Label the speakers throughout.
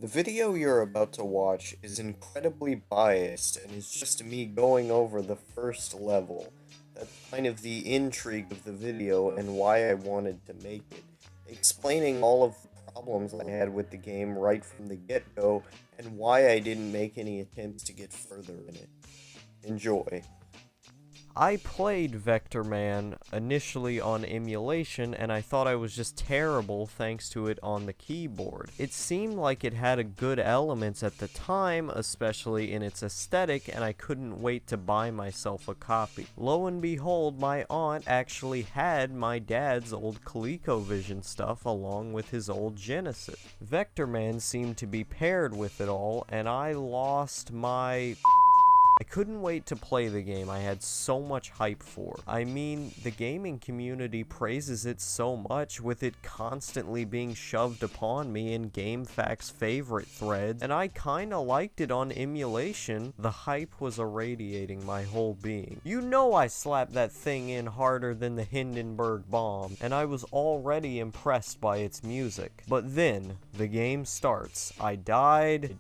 Speaker 1: The video you're about to watch is incredibly biased and is just me going over the first level. That's kind of the intrigue of the video and why I wanted to make it. Explaining all of the problems I had with the game right from the get go and why I didn't make any attempts to get further in it. Enjoy.
Speaker 2: I played Vectorman initially on emulation, and I thought I was just terrible thanks to it on the keyboard. It seemed like it had a good elements at the time, especially in its aesthetic, and I couldn't wait to buy myself a copy. Lo and behold, my aunt actually had my dad's old ColecoVision stuff along with his old Genesis. Vectorman seemed to be paired with it all, and I lost my... I couldn't wait to play the game. I had so much hype for it. I mean, the gaming community praises it so much, with it constantly being shoved upon me in GameFAQs favorite threads, and I kinda liked it on emulation. The hype was irradiating my whole being. You know I slapped that thing in harder than the Hindenburg bomb, and I was already impressed by its music. But then, the game starts. I died,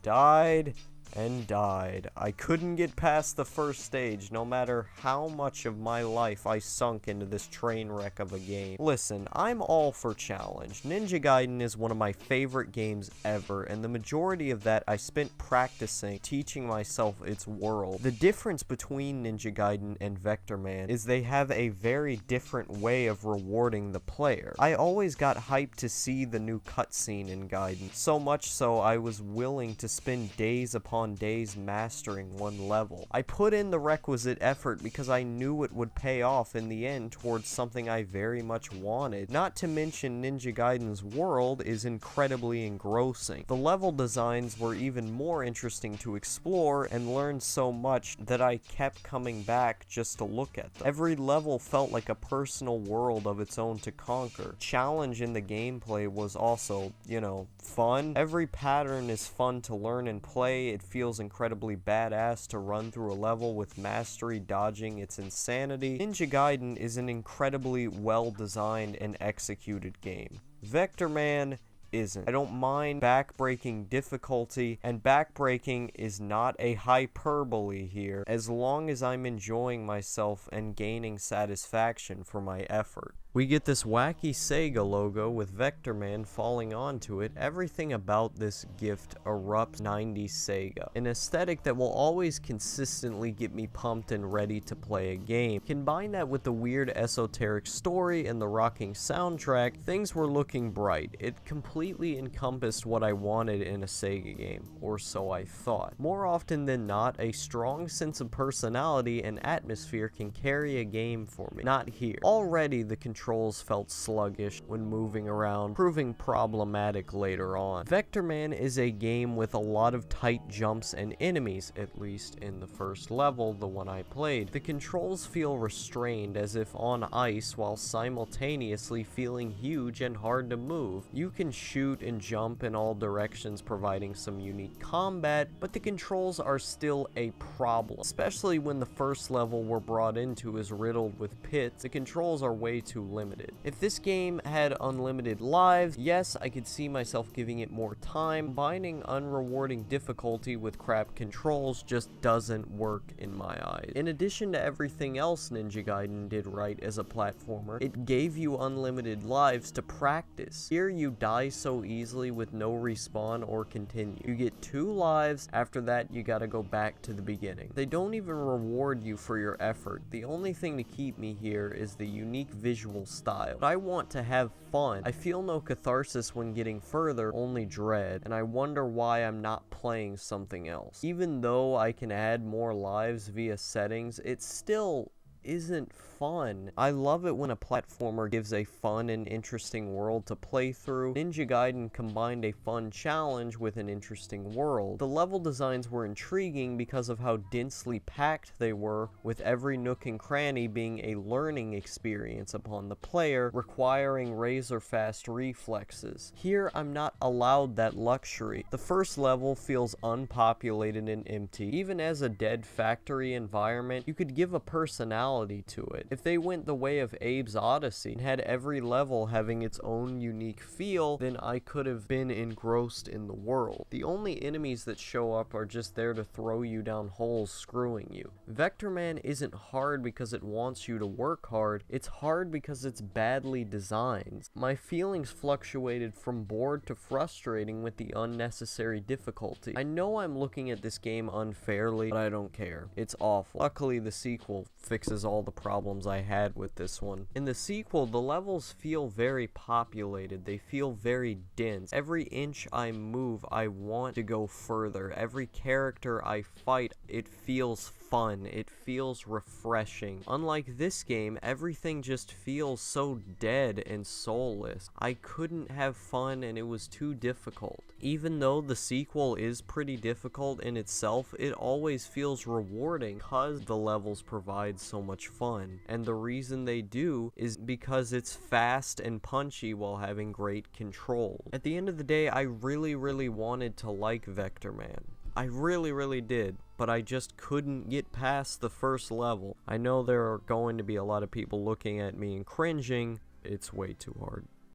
Speaker 2: and died. I couldn't get past the first stage, no matter how much of my life I sunk into this train wreck of a game. Listen, I'm all for challenge. Ninja Gaiden is one of my favorite games ever, and the majority of that I spent practicing, teaching myself its world. The difference between Ninja Gaiden and Vectorman is they have a very different way of rewarding the player. I always got hyped to see the new cutscene in Gaiden, so much so I was willing to spend days upon days mastering one level. I put in the requisite effort because I knew it would pay off in the end towards something I very much wanted. Not to mention Ninja Gaiden's world is incredibly engrossing. The level designs were even more interesting to explore and learn so much that I kept coming back just to look at them. Every level felt like a personal world of its own to conquer. Challenge in the gameplay was also, fun. Every pattern is fun to learn and play. It feels incredibly badass to run through a level with mastery dodging its insanity. Ninja Gaiden is an incredibly well-designed and executed game. Vectorman isn't. I don't mind backbreaking difficulty, and backbreaking is not a hyperbole here, as long as I'm enjoying myself and gaining satisfaction for my effort. We get this wacky Sega logo with Vectorman falling onto it. Everything about this gift erupts 90s Sega, an aesthetic that will always consistently get me pumped and ready to play a game. Combine that with the weird esoteric story and the rocking soundtrack, things were looking bright. It completely encompassed what I wanted in a Sega game, or so I thought. More often than not, a strong sense of personality and atmosphere can carry a game for me. Not here. Already, the controls felt sluggish when moving around, proving problematic later on. Vectorman is a game with a lot of tight jumps and enemies, at least in the first level, the one I played. The controls feel restrained, as if on ice, while simultaneously feeling huge and hard to move. You can shoot and jump in all directions, providing some unique combat, but the controls are still a problem, especially when the first level we're brought into is riddled with pits. The controls are way too limited. If this game had unlimited lives, yes, I could see myself giving it more time. Combining unrewarding difficulty with crap controls just doesn't work in my eyes. In addition to everything else Ninja Gaiden did right as a platformer, it gave you unlimited lives to practice. Here you die so easily with no respawn or continue. You get 2 lives, after that you gotta go back to the beginning. They don't even reward you for your effort. The only thing to keep me here is the unique visual style. But I want to have fun. I feel no catharsis when getting further, only dread, and I wonder why I'm not playing something else. Even though I can add more lives via settings, it still isn't fun. I love it when a platformer gives a fun and interesting world to play through. Ninja Gaiden combined a fun challenge with an interesting world. The level designs were intriguing because of how densely packed they were, with every nook and cranny being a learning experience upon the player, requiring razor-fast reflexes. Here, I'm not allowed that luxury. The first level feels unpopulated and empty. Even as a dead factory environment, you could give a personality to it. If they went the way of Abe's Odyssey and had every level having its own unique feel, then I could have been engrossed in the world. The only enemies that show up are just there to throw you down holes, screwing you. Vectorman isn't hard because it wants you to work hard, it's hard because it's badly designed. My feelings fluctuated from bored to frustrating with the unnecessary difficulty. I know I'm looking at this game unfairly, but I don't care. It's awful. Luckily, the sequel fixes all the problems I had with this one. In the sequel, the levels feel very populated. They feel very dense. Every inch I move, I want to go further. Every character I fight, it feels fun. It feels refreshing. Unlike this game, everything just feels so dead and soulless. I couldn't have fun and it was too difficult. Even though the sequel is pretty difficult in itself, it always feels rewarding because the levels provide so much fun. And the reason they do is because it's fast and punchy while having great control. At the end of the day, I really wanted to like Vectorman. I really did, but I just couldn't get past the first level. I know there are going to be a lot of people looking at me and cringing. It's way too hard.